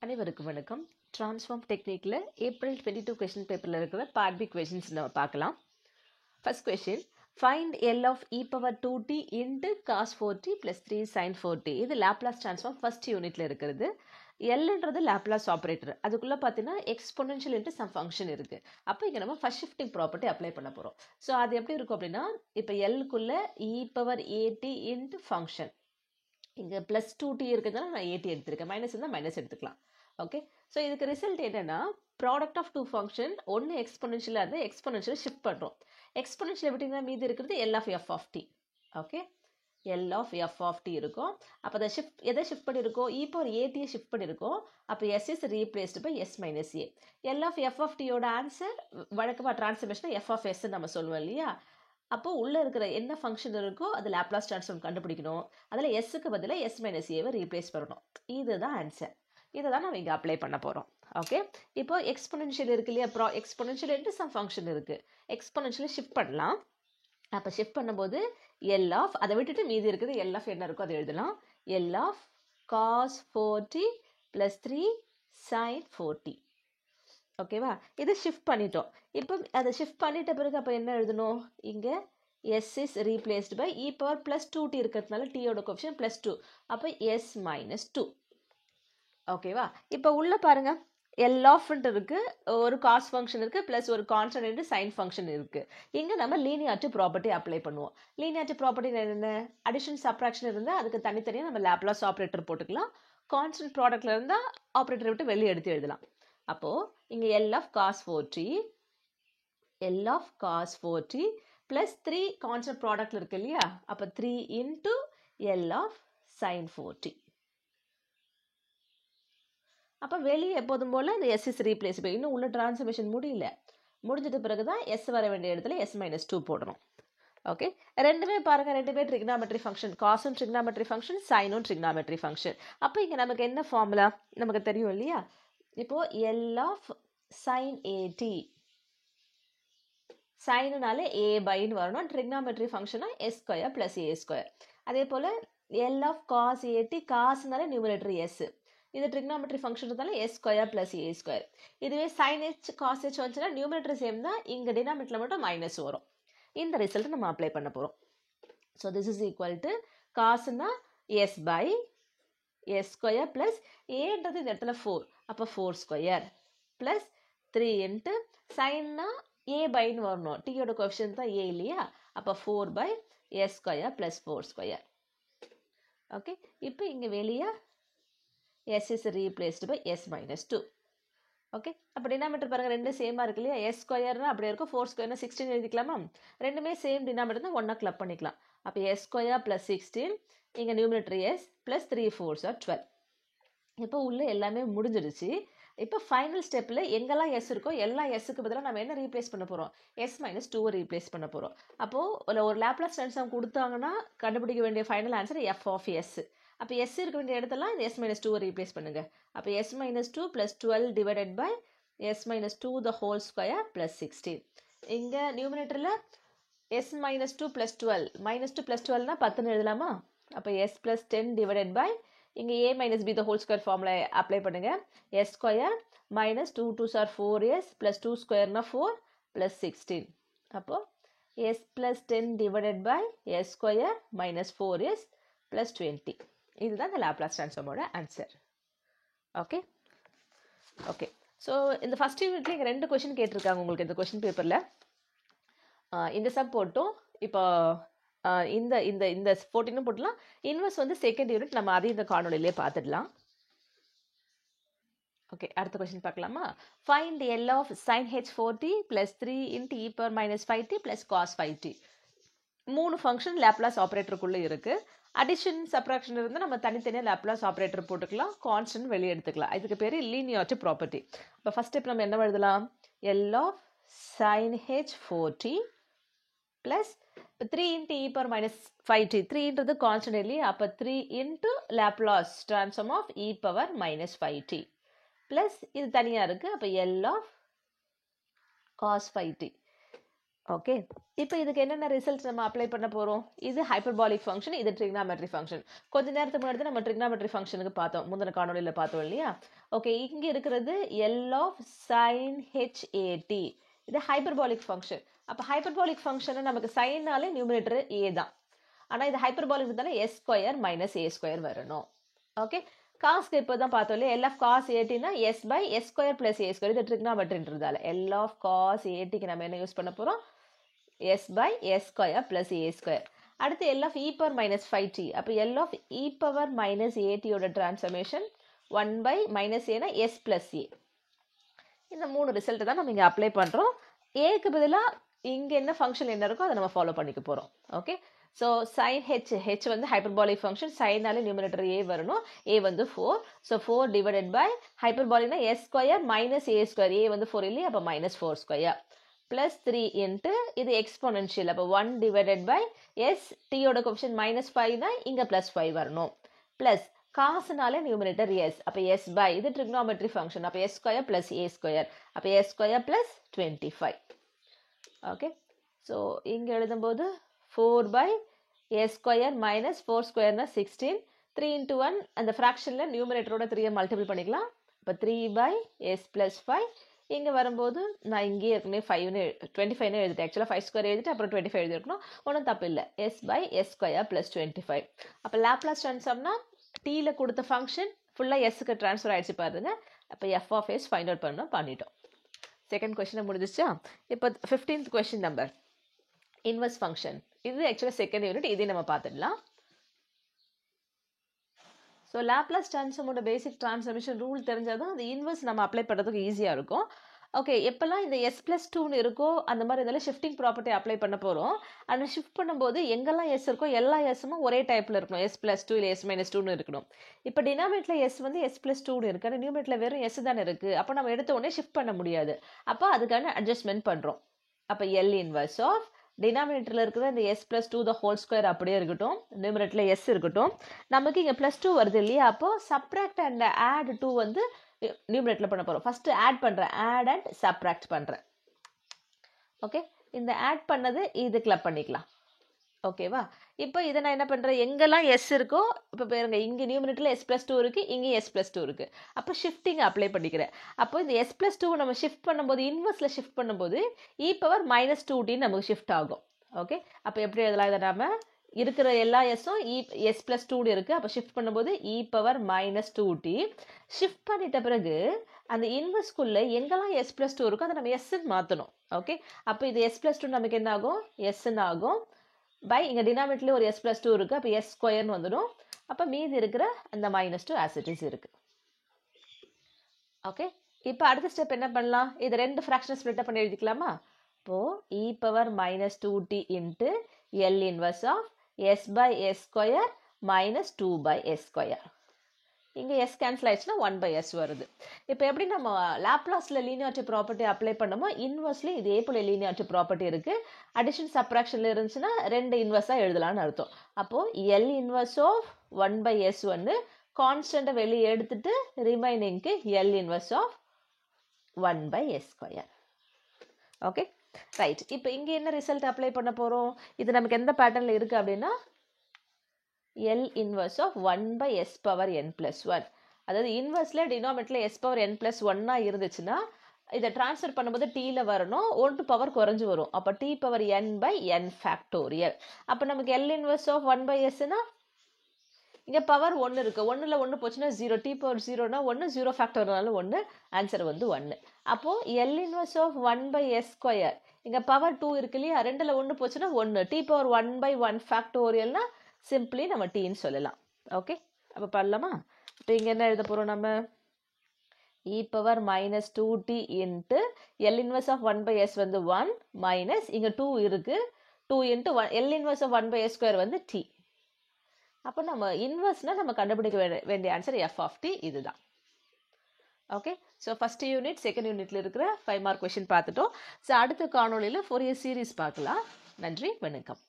அனைவருக்கும் வணக்கம். Transform டெக்னிக்கில் April 22 question பேப்பரில் இருக்கிற பார்ட் பி கொஷின்ஸ் நம்ம பார்க்கலாம். First question, find L of E power 2t into cos 4t plus 3 sine 4t. இது லாப்லாஸ் டிரான்ஸ்ஃபார்ம் ஃபர்ஸ்ட் யூனிட்ல இருக்கிறது. எல்ன்றது லாப்லாஸ் ஆப்ரேட்டர், அதுக்குள்ளே பார்த்தீங்கன்னா எக்ஸ்பொனென்ஷியல் இன்ட்டு சம் ஃபங்க்ஷன் இருக்குது. அப்போ இங்கே நம்ம ஃபர்ஸ்ட் ஷிஃப்டிங் ப்ராப்பர்ட்டி அப்ளை பண்ண போகிறோம். ஸோ அது எப்படி இருக்கும் அப்படின்னா, இப்போ எல்லுக்குள்ளே இ பவர் ஏடி இன்ட்டு ஃபங்க்ஷன், இங்கே ப்ளஸ் 2t இருக்கிறதுனால நான் ஏடி எடுத்திருக்கேன், மைனஸ் இருந்தால் மைனஸ் எடுத்துக்கலாம். ஓகே, ஸோ இதுக்கு ரிசல்ட் என்னென்னா, ப்ராடக்ட் ஆஃப் டூ ஃபங்க்ஷன் ஒன்று எக்ஸ்பொனென்ஷியலாக இருந்தால் எக்ஸ்பொனென்ஷியல் ஷிஃப்ட் பண்ணுறோம். எக்ஸ்பொனென்ஷியல் எப்படின்னா மீதி இருக்கிறது L of F of T. Okay, L of F of T இருக்கும். அப்போ அதை எதை ஷிஃப்ட் பண்ணியிருக்கோம், இ பவர் ஏடியை ஷிஃப்ட் பண்ணியிருக்கோம். அப்போ s is replaced by s minus a. L of F of டியோட ஆன்சர் வழக்கமாக ட்ரான்ஸ்ஃபர்மேஷன் எஃப் ஆஃப் எஸ்ன்னு நம்ம சொல்லுவோம் இல்லையா. அப்போது உள்ளே இருக்கிற என்ன ஃபங்க்ஷன் இருக்கோ அது லாப்லாஸ் ட்ரான்ஸ்ஃபார்ம் கண்டுபிடிக்கணும். அதில் எஸ்ஸுக்கு பதிலாக எஸ் மைனஸ் ஏவை ரீப்ளேஸ் பண்ணணும். இதுதான் ஆன்சர். இதை தான் நம்ம இங்கே அப்ளை பண்ண போகிறோம். ஓகே, இப்போ எக்ஸ்பொனென்ஷியல் இருக்கு இல்லையா, எக்ஸ்பொனென்ஷியல் இன்ட்டு சம் ஃபங்க்ஷன் இருக்குது. எக்ஸ்பொனென்ஷியலை ஷிஃப்ட் பண்ணலாம். அப்போ ஷிஃப்ட் பண்ணும்போது எல் ஆஃப், அதை விட்டுட்டு மீதி இருக்குது எல் ஆஃப் என்ன இருக்கோ அதை எழுதலாம். L of cos 4t plus 3 sine 4t. ஓகேவா, இது ஷிஃப்ட் பண்ணிட்டோம். இப்போ அதை ஷிஃப்ட் பண்ணிட்ட பிறகு அப்போ என்ன எழுதணும், இங்கே s is replaced by e power plus 2t இருக்கிறதுனால டீயோட கோஎஃபிஷியன்ட் ப்ளஸ் 2. அப்போ எஸ் மைனஸ் 2. ஓகேவா, இப்போ உள்ளே பாருங்கள், எல் ஆஃப்ன்ட்டு இருக்குது, ஒரு காஸ் ஃபங்க்ஷன் இருக்குது, ப்ளஸ் ஒரு கான்ஸ்டன்ட் சைன் ஃபங்க்ஷன் இருக்குது. இங்கே நம்ம லீனியாரிட்டி ப்ராப்பர்ட்டி அப்ளை பண்ணுவோம். லீனியாரிட்டி ப்ராப்பர்ட்டி என்ன, அடிஷன் சப்ராக்ஷன் இருந்தால் அதுக்கு தனித்தனியாக நம்ம லாப்லாஸ் ஆப்ரேட்டர் போட்டுக்கலாம். கான்ஸ்டன்ட் ப்ராடக்ட்டில் இருந்தால் ஆப்ரேட்டரை விட்டு வெளியே எடுத்து எழுதலாம். அப்போது இங்கே L of cos 4t plus 3 constant ப்ராடக்ட்டில் இருக்கு இல்லையா, அப்போ 3 into L of sign 4t. அப்போ வெளியே எப்போதும் போல் இந்த எஸ் இஸ் ரீப்ளேஸ் பை, இன்னும் உள்ள டிரான்ஸ்ஃபர்மேஷன் முடிஞ்சிட்ட பிறகு தான் எஸ் வர வேண்டிய இடத்துல எஸ் மைனஸ் 2 போடணும். ஓகே, ரெண்டுமே பாருங்கள், ரெண்டுமே ட்ரிக்னாமெட்ரி ஃபங்க்ஷன், காஸும் ட்ரிக்னாமெட்ரி ஃபங்க்ஷன், சைனும் ட்ரிக்னாமெட்ரி ஃபங்க்ஷன். அப்போ இங்கே நமக்கு என்ன ஃபார்முலா நமக்கு தெரியும் இல்லையா. இப்போது எல் ஆஃப் சைன் ஏடி, சைனுனால ஏ பைன்னு வரணும், ட்ரிக்னாமெட்ரி ஃபங்க்ஷனாக s square plus a square. அதே போல் எல் ஆஃப் காஸ் ஏடி, காசுனால நியூமரேட்டர் எஸ், இது ட்ரிக்னாமெட்ரி ஃபங்க்ஷன் இருந்தாலும் s square plus a square. இதுவே சைன் ஹெச் காஸ் ஹெச் வந்துச்சுன்னா நியூமரேட்டர் சேம் தான், இங்கே டினாமினேட்டரில் மட்டும் மைனஸ் வரும். இந்த ரிசல்ட் நம்ம அப்ளை பண்ண போகிறோம். So this is equal to காசுனா s by s square plus ஏன்றது இந்த இடத்துல 4, அப்போ 4 ஸ்கொயர் ப்ளஸ் 3 இன்ட்டு சைன்னா ஏ பைன்னு வரணும், டீயோட கோஎஃபிஷியன்ட் தான் ஏ இல்லையா, அப்போ 4 by s square plus 4 square. Okay, இப்போ இங்கே வெளியே s is replaced by s minus 2. Okay, அப்போ டினாமினேட்டர் பாருங்கள், ரெண்டு சேமாக இருக்கு இல்லையா. எஸ் ஸ்கொயர்னா அப்படியே இருக்கும், 4 ஸ்கொயர்னா 16 எழுதிக்கலாமா. ரெண்டுமே சேம் டினாமினேட்டர் தான், ஒன்றா கிளப் பண்ணிக்கலாம். அப்போ எஸ் ஸ்கொயர் ப்ளஸ் 16, இங்கே numerator S plus 3 4s are 12. இப்போ உள்ளே எல்லாமே முடிஞ்சிடுச்சு. இப்போ ஃபைனல் ஸ்டெப்பில் எங்கெல்லாம் எஸ் இருக்கோ எல்லா எஸ்ஸுக்கு பதிலாக நம்ம என்ன ரீப்ளேஸ் பண்ண போகிறோம், எஸ் மைனஸ் 2 ரீப்ளேஸ் பண்ண போகிறோம். அப்போது ஒரு லாப்லாஸ் ட்ரான்ஸ்ஃபார்ம் கொடுத்தாங்கன்னா கண்டுபிடிக்க வேண்டிய final answer f of s. அப்போ எஸ் இருக்க வேண்டிய இடத்துல இந்த எஸ் மைனஸ் 2 ரீப்ளேஸ் பண்ணுங்க. அப்போ s minus 2 plus 12 divided by s minus 2 the whole square plus 16. இங்கே நியூமினேட்டரில் s minus 2 plus 12, minus 2 plus 12னா 10ன்னு எழுதலாமா. அப்போ எஸ் ப்ளஸ் 10 டிவைடட் பை இங்கே a minus b the whole square formula apply பண்ணுங்கள். S square minus 2 2s are 4s plus 2 ஸ்கொயர்னா 4 ப்ளஸ் 16. அப்போது s plus 10 divided by s square minus 4s plus 20. இதுதான் இந்த லாப்லாஸ் ட்ரான்ஸ்ஃபார்மோட ஆன்சர். ஓகே ஓகே, ஸோ இந்த first யூனிட்ல இங்கே 2 கொஷின் கேட்டிருக்காங்க உங்களுக்கு இந்த கொஷின் பேப்பரில். இந்த சம் போட்டும் இப்போ இந்த இந்த இந்த 14 போட்டலாம். இன்வெர்ஸ் வந்து செகண்ட் யூனிட், நம்ம அதையும் இந்த காணொலியிலே பார்த்துடலாம். ஓகே, அடுத்த கொஷின் பார்க்கலாமா. Find L of sine h 4t plus 3 into e power minus 5t plus cos 5t. 3 function Laplace ஆப்ரேட்டருக்குள்ளே இருக்குது. அடிஷன் சப்ராக்ஷன் இருந்தால் நம்ம தனித்தனியாக லாப்லாஸ் ஆப்ரேட்டர் போட்டுக்கலாம், கான்ஸ்டன்ட் வெளியே எடுத்துக்கலாம். இதுக்கு பேர் லீனியாரிட்டி ப்ராப்பர்ட்டி. இப்போ ஃபஸ்ட் ஸ்டெப் நம்ம என்ன எழுதலாம், L of sine h 4t plus 3 into e power minus 5t, 3ன்றது கான்ஸ்டன்ட் இல்லையா, அப்போ 3 into Laplace transform of E power minus 5t plus இது தனியாக இருக்குது, அப்போ L of cos 5t. Okay, இப்போ இதுக்கு என்னென்ன ரிசல்ட் நம்ம அப்ளை பண்ண போகிறோம்? இது ஹைப்பர்பாலிக் ஃபங்க்ஷன், இது ட்ரிக்னாமெட்ரி ஃபங்க்ஷன். கொஞ்ச நேரத்துக்கு முன்னாடி நம்ம ட்ரிக்னாமெட்ரி ஃபங்க்ஷனுக்கு பார்த்தோம், முந்தின காணொலியில் பார்த்தோம் இல்லையா? ஓகே, இங்கே இருக்கிறது எல் ஆஃப் சைன் ஹெச்ஏடி, இது ஹைப்பர்பாலிக் ஃபங்க்ஷன். அப்போ ஹைப்பர்பாலிக் ஃபங்க்ஷனை நமக்கு சைனாலே நியூமினேட்டர் ஏ தான். ஆனால் இது ஹைப்பர்பாலிக் தானே s square minus a square வரணும். ஓகே, காஸ்க்கு இப்போ தான் பார்த்தோம் இல்லையா? எல் ஆஃப் காஸ் ஏடினா s by s square plus a square, இது ட்ரிக்னாமெட்ரின்றதால எல் ஆஃப் காஸ் ஏடிக்கு நம்ம என்ன யூஸ் பண்ண போகிறோம்? s by s square plus a square. அடுத்து L of e power minus 5t. அப்போ L of e power minus at ஓட transformation 1 by minus a na s plus a. இந்த மூணு ரிசல்ட் தான் நம்ம இங்கே அப்ளை பண்ணுறோம். ஏக்கு பதிலாக இங்கே என்ன ஃபங்க்ஷன் என்ன இருக்கோ அதை நம்ம ஃபாலோ பண்ணிக்க போகிறோம். ஓகே, ஸோ சைன் ஹெச் வந்து ஹைப்பர்பாலிக் ஃபங்க்ஷன், சைனாலே நியூமினேட்டர் ஏ வரணும். ஏ வந்து 4. ஸோ 4 டிவைடட் பை ஹைப்பர்பாலிக்னா s square minus a square. A வந்து 4 இல்லையா? அப்போ மைனஸ் 4 ஸ்கொயர் plus 3 into இது exponential. அப்போ 1 divided by s, t ஓட coefficient minus 5 na இங்க plus 5 வரணும். plus காசுனால numerator s. அப்போ s by இது trigonometry function. அப்போ s square plus a square. அப்போ s square plus 25. okay, so இங்க எழுதும்போது 4 by s square minus 4 square na 16. 3 into 1 அந்த fractionல numerator ஓட 3 மல்டிபிள் பண்ணிக்கலாம். அப்போ 3 by s plus 5. இங்கே வரும்போது நான் இங்கேயே ஏற்கனவே 25 எழுதிட்டேன். ஆக்சுவலாக 5 ஸ்கொயர் எழுதிட்டு அப்புறம் 25 எழுதிருக்கணும். ஒன்றும் தப்பு இல்லை. S by s square plus 25. அப்போ லேப்லாஸ் ட்ரான்ஸ்ஃபார்ம்னா டீயில் கொடுத்த ஃபங்க்ஷன் ஃபுல்லாக எஸ்ஸுக்கு ட்ரான்ஸ்ஃபர் ஆகிடுச்சு பாருங்க. அப்போ f of s find out பண்ணிட்டோம். செகண்ட் கொஸ்டினை முடிஞ்சிச்சா? இப்போ 15th question number inverse function. இது ஆக்சுவலாக செகண்ட் யூனிட், இதையும் நம்ம பார்த்துடலாம். ஸோ லேப்லாஸ் ட்ரான்ஸ்ஃபார்மோட பேசிக் ட்ரான்ஸ்ஃபர்மேஷன் ரூல் தெரிஞ்சால் தான் அந்த இன்வெர்ஸ் நம்ம அப்ளை பண்ணுறதுக்கு ஈஸியாக இருக்கும். ஓகே, எப்போல்லாம் இந்த எஸ் ப்ளஸ் 2ன்னு இருக்கோ அந்த மாதிரி இருந்தாலும் ஷிஃப்டிங் ப்ராப்பர்ட்டி அப்ளை பண்ண போகிறோம். அந்த ஷிஃப்ட் பண்ணும்போது எங்கெல்லாம் எஸ் இருக்கோ எல்லா எஸ்ஸும் ஒரே டைப்பில் இருக்கணும். எஸ் ப்ளஸ் 2 இல்லை எஸ் மைனஸ் 2ன்னு இருக்கணும். இப்போ டினாமினேட்டில் எஸ் வந்து எஸ் ப்ளஸ் 2ன்னு இருக்குது, ஆனால் நியூமினேட்டில் வெறும் எஸ் தானே இருக்குது. அப்போ நம்ம எடுத்த உடனே ஷிஃப்ட் பண்ண முடியாது. அப்போ அதுக்கான அட்ஜஸ்ட்மெண்ட் பண்ணுறோம். அப்போ எல் இன்வர்ஸ் ஆஃப் டினாமினேட்டரில் இருக்கிற இந்த s plus 2 the whole square அப்படியே இருக்கட்டும், நியூமினேட்டரில் எஸ் இருக்கட்டும். நமக்கு இங்கே ப்ளஸ் 2 வருது இல்லையா? அப்போ சப்ராக்ட் அண்ட் ஆட் 2 வந்து நியூமினேட்டரில் பண்ண போகிறோம். ஃபஸ்ட்டு ஆட் பண்ணுறேன், ஆட் அண்ட் சப்ராக்ட் பண்ணுறேன். ஓகே, இந்த ஆட் பண்ணது இது கிளப் பண்ணிக்கலாம். ஓகேவா? இப்போ இதை நான் என்ன பண்ணுறேன், எங்கெல்லாம் எஸ் இருக்கோ இப்போ பாருங்க, இங்கே நியூமினேட்டரில் எஸ் ப்ளஸ் 2 இருக்குது, இங்கே எஸ் ப்ளஸ் 2 இருக்குது. அப்போ ஷிஃப்டிங் அப்ளை பண்ணிக்கிறேன். அப்போ இந்த எஸ் ப்ளஸ் 2 நம்ம ஷிஃப்ட் பண்ணும்போது இன்வெர்ஸில் ஷிஃப்ட் பண்ணும்போது இ பவர் மைனஸ் 2t நமக்கு ஷிஃப்ட் ஆகும். ஓகே, அப்போ எப்படி எழுதலாம் இதை? நாம இருக்கிற எல்லா எஸ்ஸும் எஸ் ப்ளஸ் 2 இருக்குது. அப்போ ஷிஃப்ட் பண்ணும்போது இ பவர் மைனஸ் 2t. ஷிஃப்ட் பண்ணிட்ட பிறகு அந்த இன்வெர்ஸ்குள்ளே எங்கெல்லாம் எஸ் ப்ளஸ் 2 இருக்கோ அதை நம்ம எஸ்ன்னு மாற்றணும். ஓகே, அப்போ இது எஸ் ப்ளஸ் 2 நமக்கு என்ன ஆகும்? எஸ்ன்னு ஆகும். பை இங்கே டினாமினேட்டர்லேயே ஒரு எஸ் ப்ளஸ் 2 இருக்குது, அப்போ எஸ் ஸ்கொயர்னு வந்துடும். அப்போ மீதி இருக்கிற அந்த மைனஸ் 2 ஆஸ் இட் இஸ் இருக்குது. ஓகே, இப்போ அடுத்த ஸ்டெப் என்ன பண்ணலாம்? இது ரெண்டு ஃப்ராக்ஷனை ஸ்ப்ளிட் பண்ணி எழுதிக்கலாமா? இப்போது e power minus 2t into L inverse of s by s square minus 2 by s square. இங்கே எஸ் கேன்சல் ஆயிடுச்சுன்னா 1 by s வருது. இப்போ எப்படி நம்ம லாப்லாஸில் லீனியாரிட்டி ப்ராப்பர்ட்டி அப்ளை பண்ணமோ இன்வெர்ஸ்லேயும் இதே போல் லீனியாரிட்டி ப்ராப்பர்ட்டி இருக்குது. அடிஷன் சப்ராக்ஷனில் இருந்துச்சுன்னா ரெண்டு இன்வெர்ஸாக எழுதலான்னு அர்த்தம். அப்போது L inverse of 1 by s ஒன்று, கான்ஸ்டண்ட்டை வெளியே எடுத்துட்டு ரிமைனிங்க்கு L inverse of 1 by s square. Okay, right. இப்போ இங்கே என்ன ரிசல்ட் அப்ளை பண்ண போகிறோம்? இது நமக்கு எந்த பேட்டர்னில் இருக்குது அப்படின்னா L inverse of 1 by s power n plus 1. அதாவது இன்வெர்ஸில் டினாமினேட்டரில் s power n plus 1 இருந்துச்சுன்னா இதை ட்ரான்ஸ்ஃபர் பண்ணும்போது டீயில் வரணும், 1 பவர் குறைஞ்சி வரும். அப்போ t power n by n factorial. அப்போ நமக்கு L inverse of 1 by sனா இங்கே பவர் 1 இருக்குது, 1ல் 1 போச்சுன்னா 0, t பவர் 0னா 1, 0 ஃபேக்டோரியல்னாலும் 1, ஆன்சர் வந்து 1. அப்போது L inverse of 1 by s square, இங்கே பவர் 2 இருக்கு இல்லையா? 2ல் 1 போச்சுன்னா 1, t பவர் 1 by 1 ஃபேக்டோரியல்னா சிம்பிளி நம்ம டீன்னு சொல்லலாம். ஓகே, அப்போ பண்ணலாமா? இப்போ இங்கே என்ன எழுத போகிறோம் நம்ம? E power minus 2t into L inverse of 1 by s வந்து 1 மைனஸ் இங்கே 2 இருக்குது, 2 into 1 L inverse of 1 by s square வந்து t. அப்போ நம்ம இன்வர்ஸ்னால் நம்ம கண்டுபிடிக்க வேண்டிய ஆன்சர் எஃப் ஆஃப் டி இதுதான். Okay, so first unit second யூனிட்டில் இருக்கிற 5 மார்க் கொஷின் பார்த்துட்டோம். ஸோ அடுத்த காணொலியில் ஃபோரியர் சீரீஸ் பார்க்கலாம். நன்றி, வணக்கம்.